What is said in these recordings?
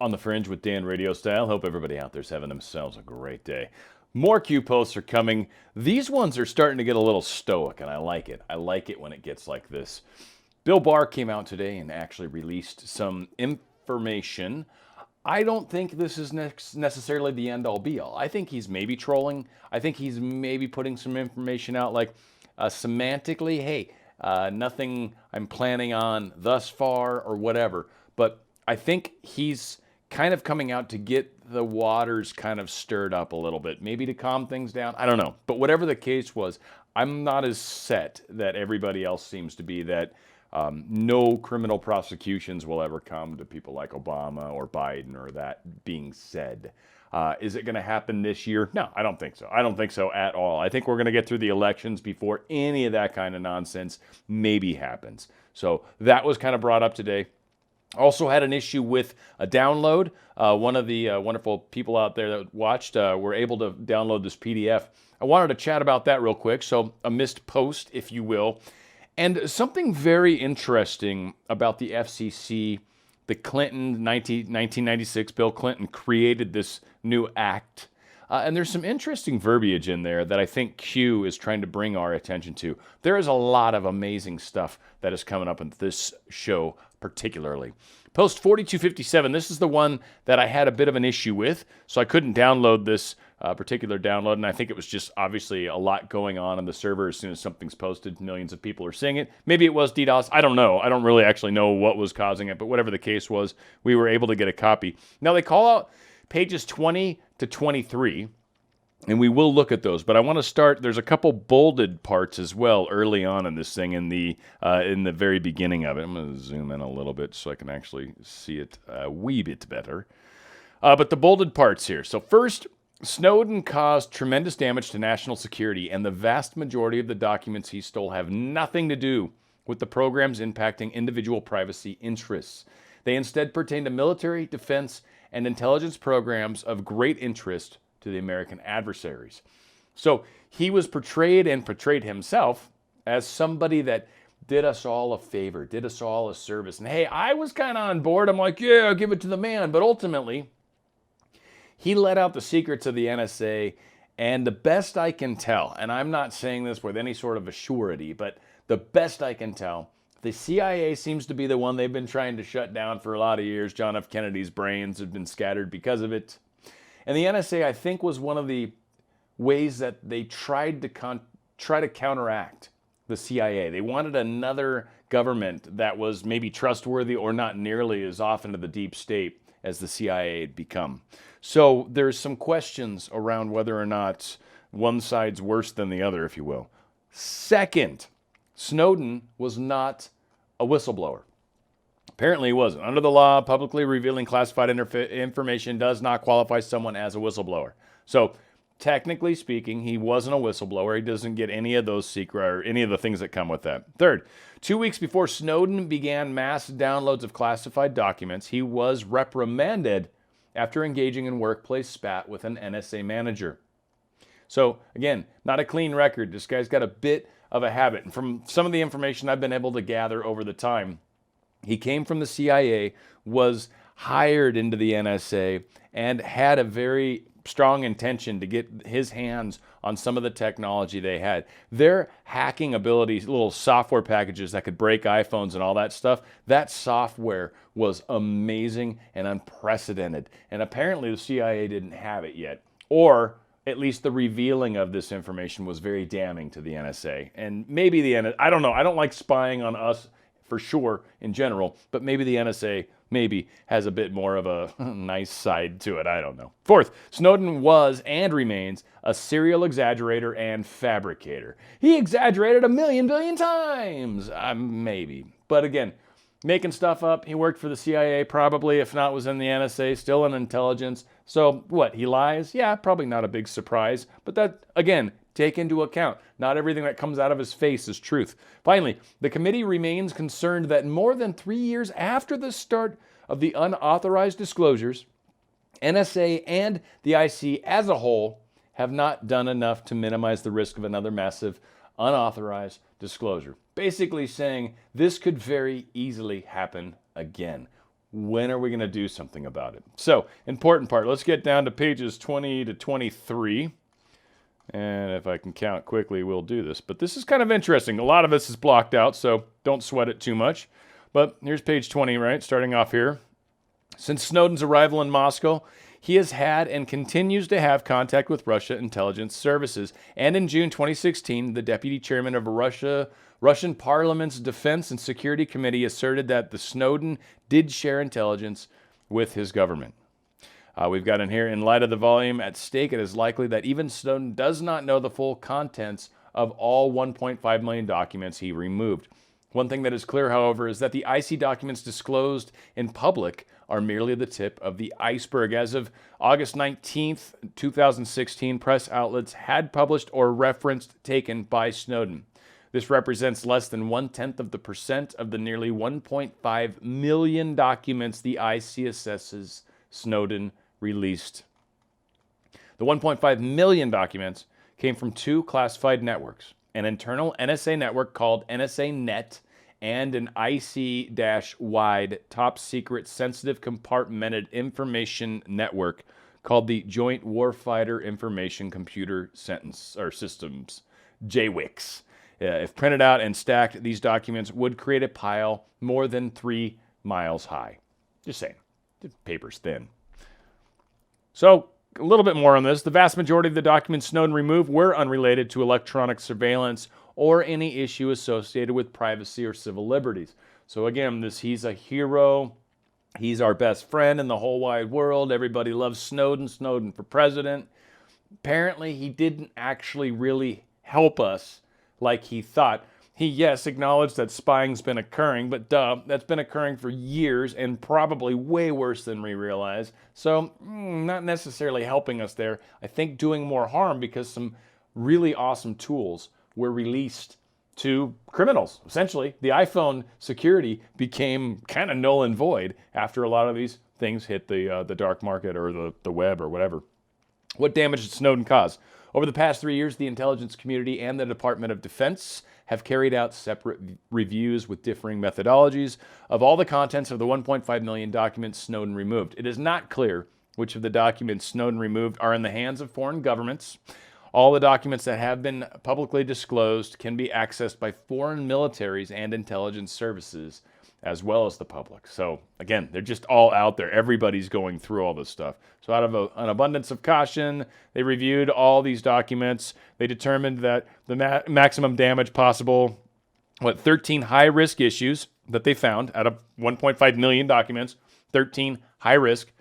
On the Fringe with Dan RadioStyle. Hope everybody out there's having themselves a great day. More Q posts are coming. These ones are starting to get a little stoic, and I like it. I like it when it gets like this. Bill Barr came out today and actually released some information. I don't think this is necessarily the end all be all. I think he's maybe trolling. I think he's maybe putting some information out like semantically, hey, nothing I'm planning on thus far or whatever. But I think he's kind of coming out to get the waters kind of stirred up a little bit, maybe to calm things down. I don't know. But whatever the case was, I'm not as set that everybody else seems to be that no criminal prosecutions will ever come to people like Obama or Biden or that being said. Is it going to happen this year? No, I don't think so. I don't think so at all. I think we're going to get through the elections before any of that kind of nonsense maybe happens. So that was kind of brought up today. Also had an issue with a download. One of the wonderful people out there that watched were able to download this PDF. I wanted to chat about that real quick, so a missed post, if you will. And something very interesting about the FCC, the Clinton 1996, Bill Clinton created this new act. And there's some interesting verbiage in there that I think Q is trying to bring our attention to. There is a lot of amazing stuff that is coming up in this show particularly. Post 4257, this is the one that I had a bit of an issue with, so I couldn't download this particular download, and I think it was just obviously a lot going on the server. As soon as something's posted, millions of people are seeing it. Maybe it was DDoS. I don't know. I don't really actually know what was causing it, but whatever the case was, we were able to get a copy. Now, they call out pages 20 to 23, and we will look at those. But I want to start, there's a couple bolded parts as well early on in this thing in the very beginning of it. I'm going to zoom in a little bit so I can actually see it a wee bit better. But the bolded parts here. So first, Snowden caused tremendous damage to national security, and the vast majority of the documents he stole have nothing to do with the programs impacting individual privacy interests. They instead pertain to military, defense, and intelligence programs of great interest to the American adversaries. So he was portrayed and portrayed himself as somebody that did us all a favor, did us all a service. And hey, I was kind of on board. I'm like, yeah, I'll give it to the man. But ultimately, he let out the secrets of the NSA. And the best I can tell, and I'm not saying this with any sort of a surety, but the best I can tell, the CIA seems to be the one they've been trying to shut down for a lot of years. John F. Kennedy's brains have been scattered because of it. And the NSA, I think, was one of the ways that they tried to counteract the CIA. They wanted another government that was maybe trustworthy or not nearly as often to the deep state as the CIA had become. So there's some questions around whether or not one side's worse than the other, if you will. Second, Snowden was not a whistleblower. Apparently he wasn't. Under the law, publicly revealing classified information does not qualify someone as a whistleblower. So, technically speaking, he wasn't a whistleblower. He doesn't get any of those secret or any of the things that come with that. Third, 2 weeks before Snowden began mass downloads of classified documents, he was reprimanded after engaging in workplace spat with an NSA manager. So, again, not a clean record. This guy's got a bit of a habit. And from some of the information I've been able to gather over the time, he came from the CIA, was hired into the NSA, and had a very strong intention to get his hands on some of the technology they had. Their hacking abilities, little software packages that could break iPhones and all that stuff, that software was amazing and unprecedented. And apparently the CIA didn't have it yet. Or at least the revealing of this information was very damning to the NSA. And maybe the NSA, I don't know, I don't like spying on us for sure in general, but maybe the NSA maybe has a bit more of a nice side to it. I don't know. Fourth, Snowden was and remains a serial exaggerator and fabricator. He exaggerated a million billion times. Maybe. But again, making stuff up. He worked for the CIA probably, if not was in the NSA, still in intelligence. So what, he lies? Yeah, probably not a big surprise. But that, again, take into account. Not everything that comes out of his face is truth. Finally, the committee remains concerned that more than 3 years after the start of the unauthorized disclosures, NSA and the IC as a whole have not done enough to minimize the risk of another massive unauthorized disclosure. Basically saying this could very easily happen again. when are we going to do something about it? So, important part. Let's get down to pages 20 to 23. And if I can count quickly, we'll do this. But this is kind of interesting. A lot of this is blocked out, so don't sweat it too much. But here's page 20, right? Starting off here. Since Snowden's arrival in Moscow, he has had and continues to have contact with Russia intelligence services. And in June 2016, the deputy chairman of Russian Parliament's Defense and Security Committee asserted that the Snowden did share intelligence with his government. We've got in here, in light of the volume at stake, it is likely that even Snowden does not know the full contents of all 1.5 million documents he removed. One thing that is clear, however, is that the IC documents disclosed in public are merely the tip of the iceberg. As of August 19th, 2016, press outlets had published or referenced taken by Snowden. This represents less than 0.1% of the nearly 1.5 million documents the IC assesses Snowden released. The 1.5 million documents came from two classified networks, an internal NSA network called NSA Net and an IC-wide top secret sensitive compartmented information network called the Joint Warfighter Information Computer Systems, JWICS. If printed out and stacked, these documents would create a pile more than 3 miles high. Just saying, the paper's thin. So, a little bit more on this. The vast majority of the documents Snowden removed were unrelated to electronic surveillance or any issue associated with privacy or civil liberties. So again, he's a hero. He's our best friend in the whole wide world. Everybody loves Snowden. Snowden for president. Apparently, he didn't actually really help us like he thought. He, yes, acknowledged that spying's been occurring, but that's been occurring for years and probably way worse than we realize. So, not necessarily helping us there. I think doing more harm because some really awesome tools were released to criminals. Essentially, the iPhone security became kind of null and void after a lot of these things hit the dark market or the web or whatever. What damage did Snowden cause? Over the past 3 years, the intelligence community and the Department of Defense have carried out separate reviews with differing methodologies of all the contents of the 1.5 million documents Snowden removed. It is not clear which of the documents Snowden removed are in the hands of foreign governments. All the documents that have been publicly disclosed can be accessed by foreign militaries and intelligence services, as well as the public. So again, they're just all out there. Everybody's going through all this stuff. So out of an abundance of caution, they reviewed all these documents. They determined that the maximum damage possible, 13 high-risk issues that they found out of 1.5 million documents, 13 high-risk,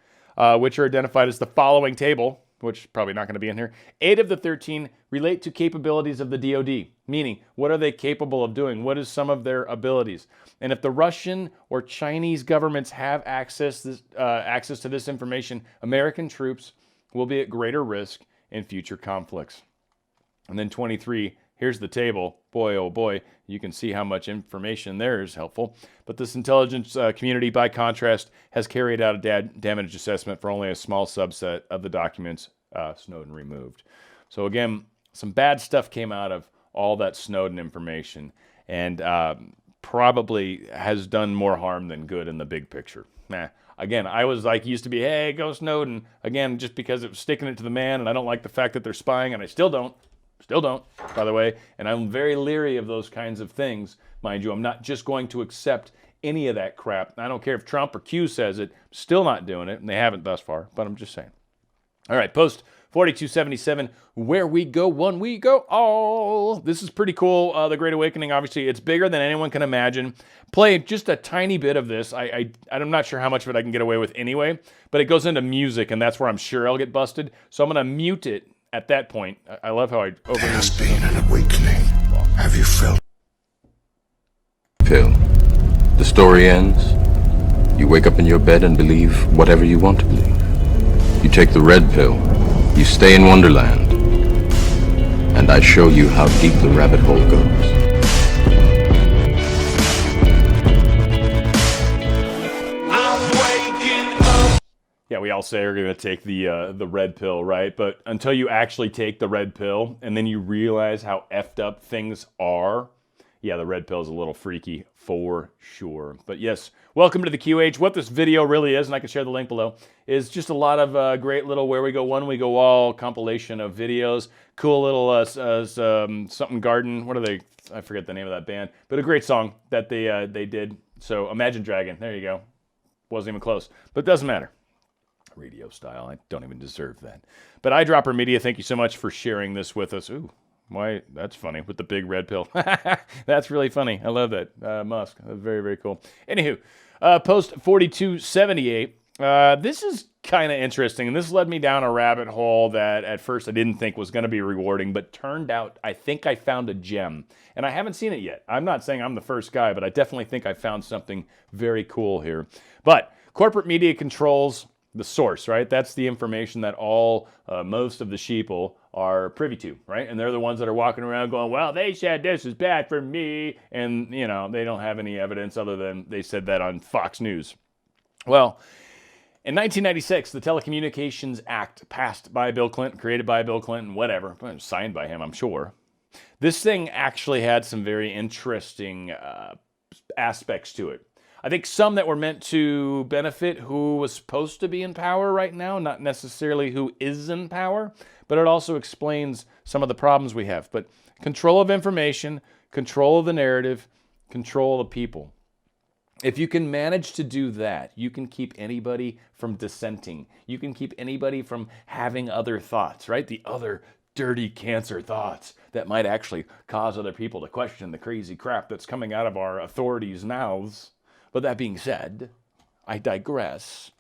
which are identified as the following table, which is probably not going to be in here. 8 of the 13 relate to capabilities of the DoD, meaning what are they capable of doing? What is some of their abilities? And if the Russian or Chinese governments have access to this information, American troops will be at greater risk in future conflicts. And then 23, here's the table. Boy, oh boy, you can see how much information there is helpful. But this intelligence community, by contrast, has carried out a damage assessment for only a small subset of the documents Snowden removed. So again, some bad stuff came out of all that Snowden information, and probably has done more harm than good in the big picture. Again, I was like, used to be, hey, go Snowden. Again, just because it was sticking it to the man, and I don't like the fact that they're spying, and I still don't, by the way. And I'm very leery of those kinds of things, mind you. I'm not just going to accept any of that crap. I don't care if Trump or Q says it, still not doing it, and they haven't thus far, but I'm just saying. All right, post 4277, where we go one, we go all. This is pretty cool. The Great Awakening, obviously, it's bigger than anyone can imagine. Play just a tiny bit of this. I'm not sure how much of it I can get away with anyway, but it goes into music, and that's where I'm sure I'll get busted. So I'm going to mute it at that point. I love how I over. There has been an awakening. Have you felt? Pill. The story ends. You wake up in your bed and believe whatever you want to believe. You take the red pill. You stay in Wonderland. And I show you how deep the rabbit hole goes. Yeah, we all say we're going to take the red pill, right? But until you actually take the red pill and then you realize how effed up things are, yeah, the red pill is a little freaky for sure. But yes, welcome to the QH. What this video really is, and I can share the link below, is just a lot of great little Where We Go One, We Go All compilation of videos. Cool little something garden. What are they? I forget the name of that band, but a great song that they did. So Imagine Dragon. There you go. Wasn't even close, but it doesn't matter. RadioStyle. I don't even deserve that. But Eyedropper Media, thank you so much for sharing this with us. Ooh. Why, that's funny, with the big red pill. That's really funny. I love that. Musk. That's very, very cool. Anywho, post 4278. This is kind of interesting, and this led me down a rabbit hole that at first I didn't think was going to be rewarding, but turned out I think I found a gem. And I haven't seen it yet. I'm not saying I'm the first guy, but I definitely think I found something very cool here. But corporate media controls the source, right? That's the information that most of the sheeple are privy to, right? And they're the ones that are walking around going, well, they said this is bad for me. And, you know, they don't have any evidence other than they said that on Fox News. Well, in 1996, the Telecommunications Act passed by Bill Clinton, created by Bill Clinton, whatever, signed by him, I'm sure. This thing actually had some very interesting aspects to it. I think some that were meant to benefit who was supposed to be in power right now, not necessarily who is in power, but it also explains some of the problems we have. But control of information, control of the narrative, control of the people. If you can manage to do that, you can keep anybody from dissenting. You can keep anybody from having other thoughts, right? The other dirty cancer thoughts that might actually cause other people to question the crazy crap that's coming out of our authorities' mouths. But that being said, I digress.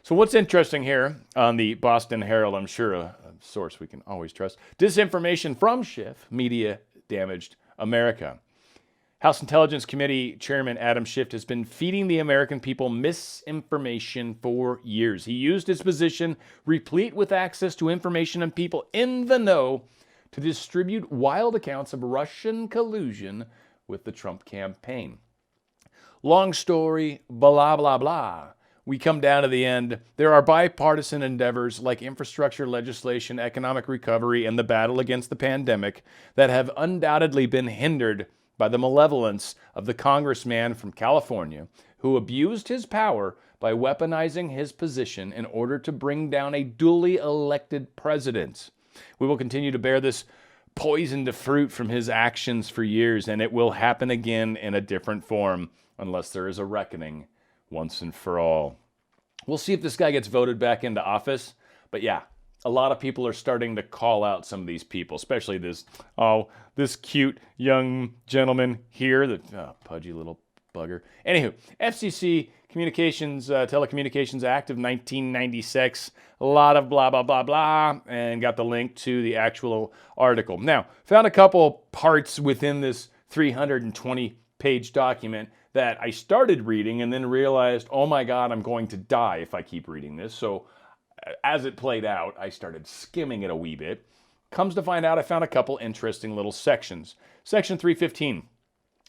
So what's interesting here on the Boston Herald, I'm sure a source we can always trust, disinformation from Schiff, media damaged America. House Intelligence Committee Chairman Adam Schiff has been feeding the American people misinformation for years. He used his position, replete with access to information and people in the know, to distribute wild accounts of Russian collusion with the Trump campaign. Long story, blah, blah, blah. We come down to the end. There are bipartisan endeavors like infrastructure legislation, economic recovery, and the battle against the pandemic that have undoubtedly been hindered by the malevolence of the congressman from California who abused his power by weaponizing his position in order to bring down a duly elected president. We will continue to bear this poisoned fruit from his actions for years, and it will happen again in a different form unless there is a reckoning once and for all. We'll see if this guy gets voted back into office. But yeah, a lot of people are starting to call out some of these people, especially this cute young gentleman here, the pudgy little bugger. Anywho, FCC Telecommunications Act of 1996, a lot of blah, blah, blah, blah, and got the link to the actual article. Now, found a couple parts within this 320-page document that I started reading and then realized, oh my God, I'm going to die if I keep reading this. So as it played out, I started skimming it a wee bit. Comes to find out, I found a couple interesting little sections. Section 315,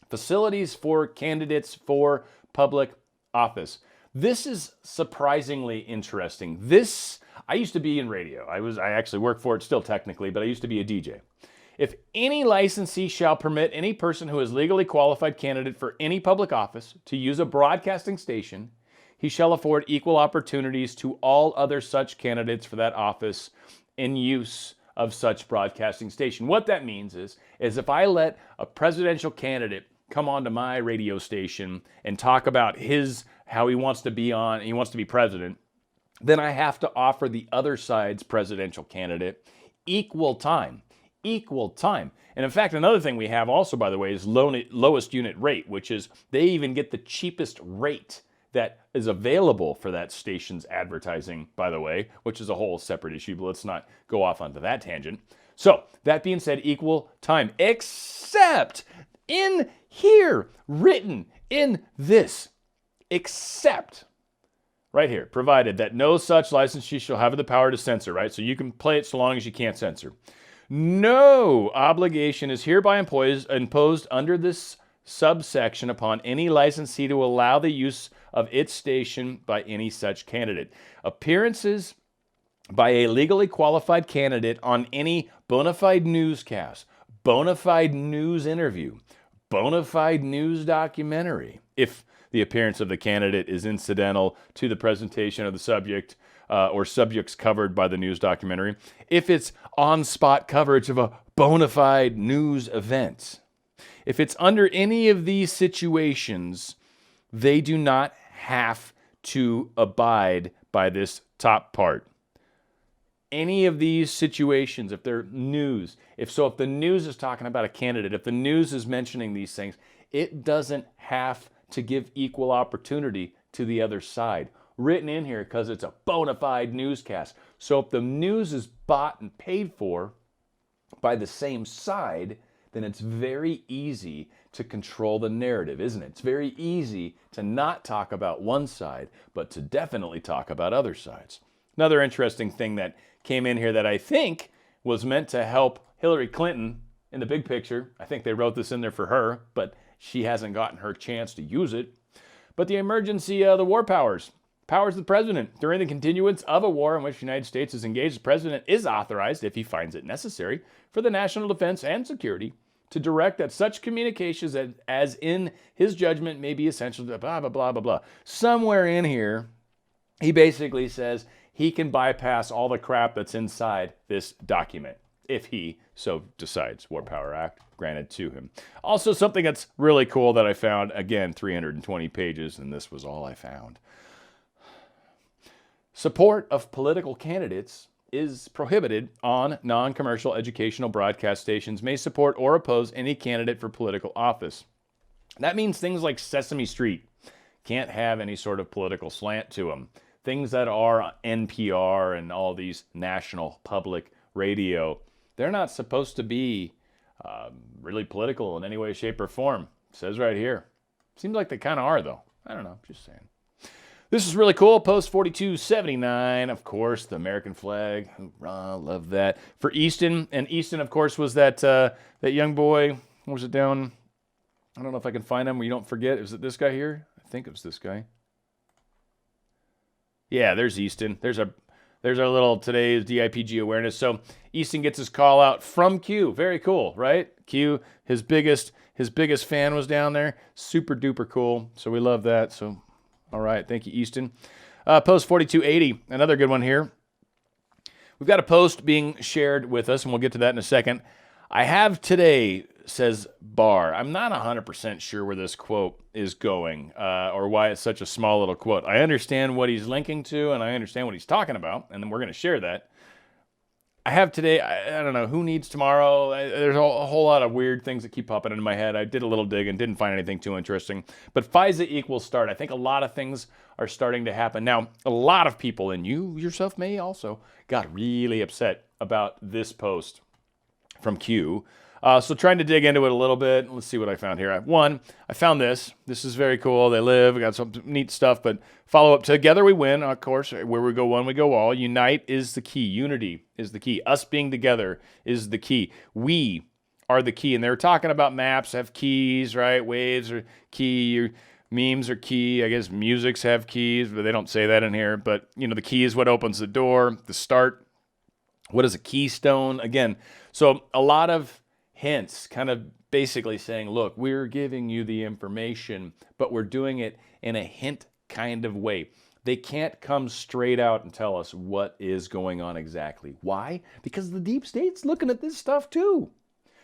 facilities for candidates for public office. This is surprisingly interesting. I used to be in radio. I actually work for it still technically, but I used to be a DJ. If any licensee shall permit any person who is legally qualified candidate for any public office to use a broadcasting station, he shall afford equal opportunities to all other such candidates for that office in use of such broadcasting station. What that means is if I let a presidential candidate come onto my radio station and talk about how he wants to be president, then I have to offer the other side's presidential candidate equal time. And in fact, another thing we have also, by the way, is lowest unit rate, which is they even get the cheapest rate that is available for that station's advertising, by the way, which is a whole separate issue, but let's not go off onto that tangent. So, that being said, equal time, except in here, written in this, except, right here, provided that no such licensee shall have the power to censor, right? So you can play it so long as you can't censor. No obligation is hereby imposed under this subsection upon any licensee to allow the use of its station by any such candidate. Appearances by a legally qualified candidate on any bona fide newscast, bona fide news interview, bona fide news documentary if the appearance of the candidate is incidental to the presentation of the subject or subjects covered by the news documentary, if it's on-spot coverage of a bona fide news event. If it's under any of these situations, they do not have to abide by this top part. Any of these situations, if they're news, if the news is talking about a candidate, if the news is mentioning these things, it doesn't have to give equal opportunity to the other side. Written in here because it's a bona fide newscast. So if the news is bought and paid for by the same side, then it's very easy to control the narrative, isn't it? It's very easy to not talk about one side, but to definitely talk about other sides. Another interesting thing that came in here that I think was meant to help Hillary Clinton in the big picture. I think they wrote this in there for her, but she hasn't gotten her chance to use it. But the emergency of the war powers. Powers of the president. During the continuance of a war in which the United States is engaged, the president is authorized, if he finds it necessary, for the national defense and security to direct that such communications as in his judgment may be essential to blah, blah, blah, blah, blah. Somewhere in here, he basically says he can bypass all the crap that's inside this document, if he so decides. War Power Act granted to him. Also, something that's really cool that I found, again, 320 pages, and this was all I found. Support of political candidates is prohibited on non-commercial educational broadcast stations may support or oppose any candidate for political office. That means things like Sesame Street can't have any sort of political slant to them. Things that are NPR and all these national public radio, they're not supposed to be really political in any way, shape, or form. It says right here. Seems like they kind of are, though. I don't know, just saying. This is really cool. Post 4279, of course, the American flag. Hoorah, love that. For Easton, and Easton, of course, was that young boy. What was it down? I don't know if I can find him where you don't forget. Is it this guy here? I think it was this guy. Yeah, there's Easton. There's our little today's DIPG awareness. So Easton gets his call out from Q. Very cool, right? Q, his biggest fan was down there. Super duper cool. So we love that. So. All right, thank you, Easton. Post 4280, another good one here. We've got a post being shared with us, and we'll get to that in a second. I have today, says Barr. I'm not 100% sure where this quote is going or why it's such a small little quote. I understand what he's linking to, and I understand what he's talking about, and then we're going to share that. I have today, I don't know, who needs tomorrow? There's a whole lot of weird things that keep popping into my head. I did a little dig and didn't find anything too interesting. But FISA equals start. I think a lot of things are starting to happen. Now, a lot of people, and you yourself may also, got really upset about this post from Q. So trying to dig into it a little bit. Let's see what I found here. One, I found this. This is very cool. They live. We got some neat stuff. But follow up. Together we win, of course. Where we go one, we go all. Unite is the key. Unity is the key. Us being together is the key. We are the key. And they're talking about maps have keys, right? Waves are key. Memes are key. I guess musics have keys, but they don't say that in here. But, the key is what opens the door. The start. What is a keystone? Again, so a lot of hints, kind of basically saying, look, we're giving you the information, but we're doing it in a hint kind of way. They can't come straight out and tell us what is going on exactly. Why? Because the deep state's looking at this stuff too.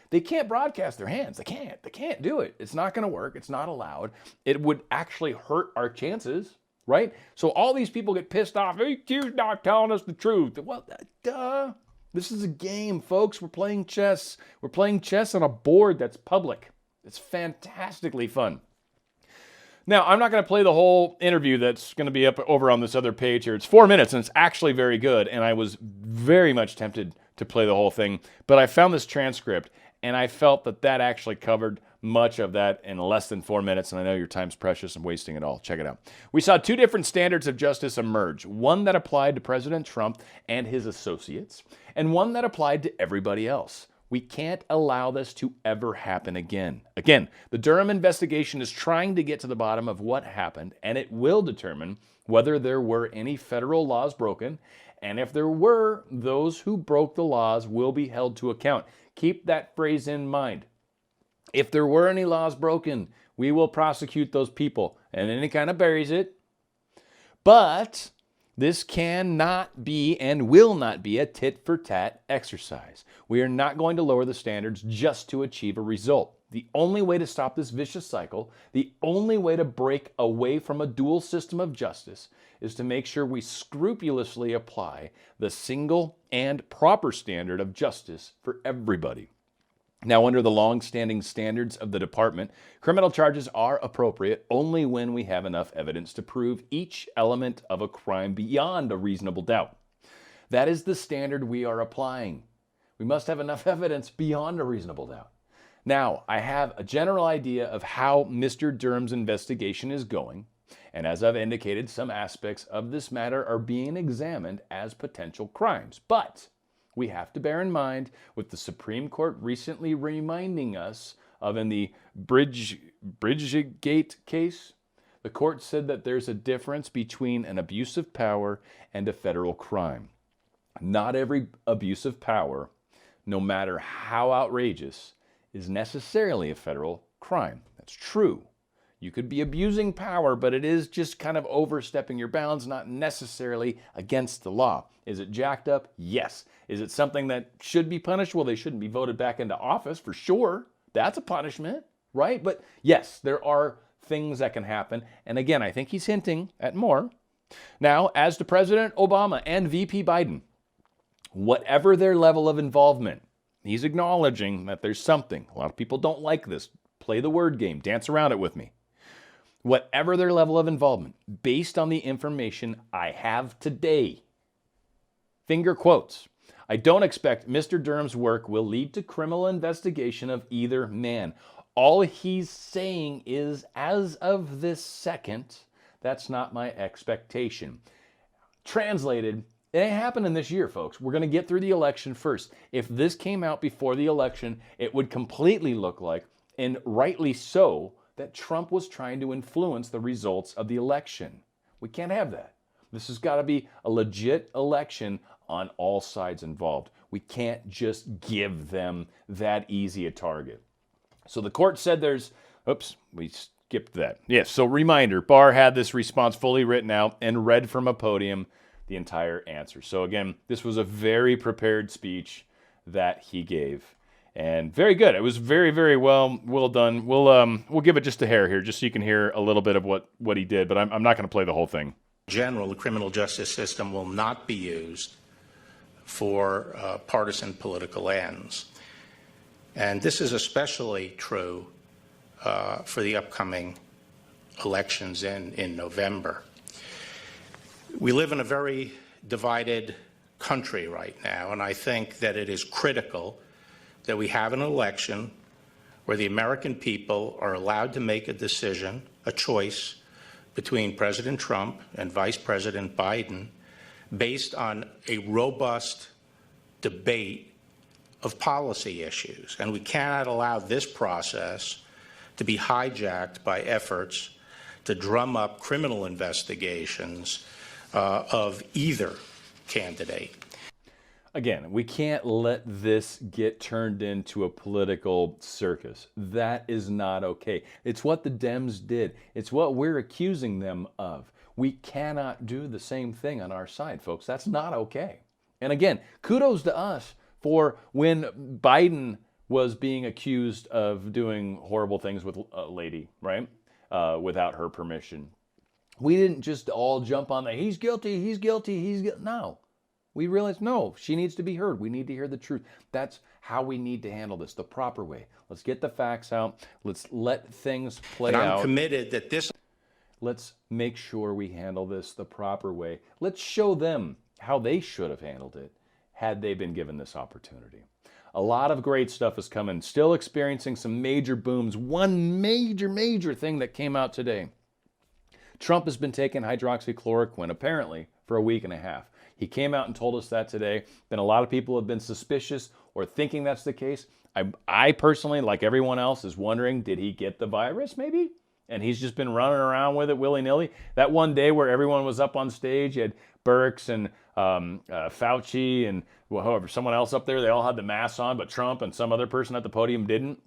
They can't broadcast their hands. They can't do it. It's not going to work. It's not allowed. It would actually hurt our chances, right? So all these people get pissed off. Hey, Q's not telling us the truth. Well, duh. This is a game, folks. We're playing chess. We're playing chess on a board that's public. It's fantastically fun. Now, I'm not going to play the whole interview that's going to be up over on this other page here. It's 4 minutes, and it's actually very good, and I was very much tempted to play the whole thing, but I found this transcript, and I felt that actually covered much of that in less than 4 minutes, and I know your time's precious. I'm wasting it all. Check it out. We saw two different standards of justice emerge, one that applied to President Trump and his associates, and one that applied to everybody else. We can't allow this to ever happen again. Again, the Durham investigation is trying to get to the bottom of what happened, and it will determine whether there were any federal laws broken, and if there were, those who broke the laws will be held to account. Keep that phrase in mind. If there were any laws broken, we will prosecute those people. And then he kind of buries it. But this cannot be and will not be a tit-for-tat exercise. We are not going to lower the standards just to achieve a result. The only way to stop this vicious cycle, the only way to break away from a dual system of justice, is to make sure we scrupulously apply the single and proper standard of justice for everybody. Now, under the long-standing standards of the department, criminal charges are appropriate only when we have enough evidence to prove each element of a crime beyond a reasonable doubt. That is the standard we are applying. We must have enough evidence beyond a reasonable doubt. Now, I have a general idea of how Mr. Durham's investigation is going, and as I've indicated, some aspects of this matter are being examined as potential crimes. But we have to bear in mind, with the Supreme Court recently reminding us of in the Bridgegate case, the court said that there's a difference between an abuse of power and a federal crime. Not every abuse of power, no matter how outrageous, is necessarily a federal crime. That's true. You could be abusing power, but it is just kind of overstepping your bounds, not necessarily against the law. Is it jacked up? Yes. Is it something that should be punished? Well, they shouldn't be voted back into office for sure. That's a punishment, right? But yes, there are things that can happen. And again, I think he's hinting at more. Now, as to President Obama and VP Biden, whatever their level of involvement, he's acknowledging that there's something. A lot of people don't like this. Play the word game. Dance around it with me. Whatever their level of involvement, based on the information I have today, finger quotes, I don't expect Mr. Durham's work will lead to criminal investigation of either man. All he's saying is, as of this second, that's not my expectation. Translated, it ain't happening this year, folks. We're going to get through the election first. If this came out before the election, it would completely look like, and rightly so, that Trump was trying to influence the results of the election. We can't have that. This has got to be a legit election on all sides involved. We can't just give them that easy a target. So the court said there's, oops, we skipped that. Yes, so reminder, Barr had this response fully written out and read from a podium the entire answer. So again, this was a very prepared speech that he gave. And very good. It was very, very well done. We'll give it just a hair here, just so you can hear a little bit of what he did. But I'm not going to play the whole thing. In general, the criminal justice system will not be used for partisan political ends, and this is especially true for the upcoming elections in November. We live in a very divided country right now, and I think that it is critical that we have an election where the American people are allowed to make a decision, a choice, between President Trump and Vice President Biden based on a robust debate of policy issues. And we cannot allow this process to be hijacked by efforts to drum up criminal investigations of either candidate. Again, we can't let this get turned into a political circus. That is not okay. It's what the Dems did. It's what we're accusing them of. We cannot do the same thing on our side, folks. That's not okay. And again, kudos to us for when Biden was being accused of doing horrible things with a lady, right? Without her permission. We didn't just all jump on the, he's guilty, he's guilty, he's guilty. No. We realized, no, she needs to be heard. We need to hear the truth. That's how we need to handle this, the proper way. Let's get the facts out. Let's let things play out. I'm committed that this... Let's make sure we handle this the proper way. Let's show them how they should have handled it had they been given this opportunity. A lot of great stuff is coming. Still experiencing some major booms. One major thing that came out today. Trump has been taking hydroxychloroquine, apparently, for a week and a half. He came out and told us that today. Then a lot of people have been suspicious or thinking that's the case. I personally, like everyone else, is wondering, did he get the virus maybe? And he's just been running around with it willy-nilly. That one day where everyone was up on stage, you had Birx and Fauci and however, someone else up there, they all had the masks on, but Trump and some other person at the podium didn't.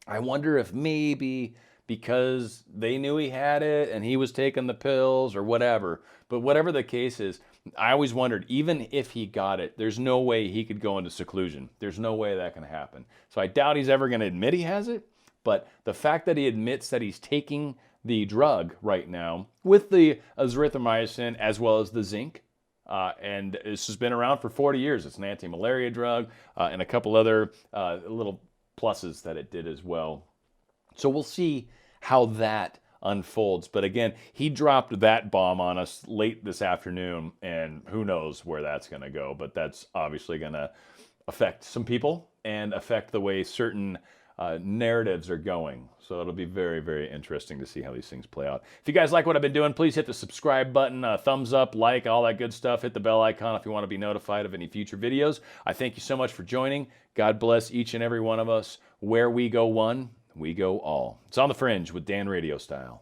I wonder if maybe because they knew he had it and he was taking the pills or whatever. But whatever the case is, I always wondered, even if he got it, there's no way he could go into seclusion. There's no way that can happen. So I doubt he's ever going to admit he has it. But the fact that he admits that he's taking the drug right now with the azithromycin as well as the zinc, and this has been around for 40 years. It's an anti-malaria drug and a couple other little pluses that it did as well. So we'll see how that unfolds. But again, he dropped that bomb on us late this afternoon, and who knows where that's going to go. But that's obviously going to affect some people and affect the way certain narratives are going. So it'll be very, very interesting to see how these things play out. If you guys like what I've been doing, please hit the subscribe button, thumbs up, like, all that good stuff. Hit the bell icon if you want to be notified of any future videos. I thank you so much for joining. God bless each and every one of us. Where we go one, we go all. It's On the Fringe with Dan RadioStyle.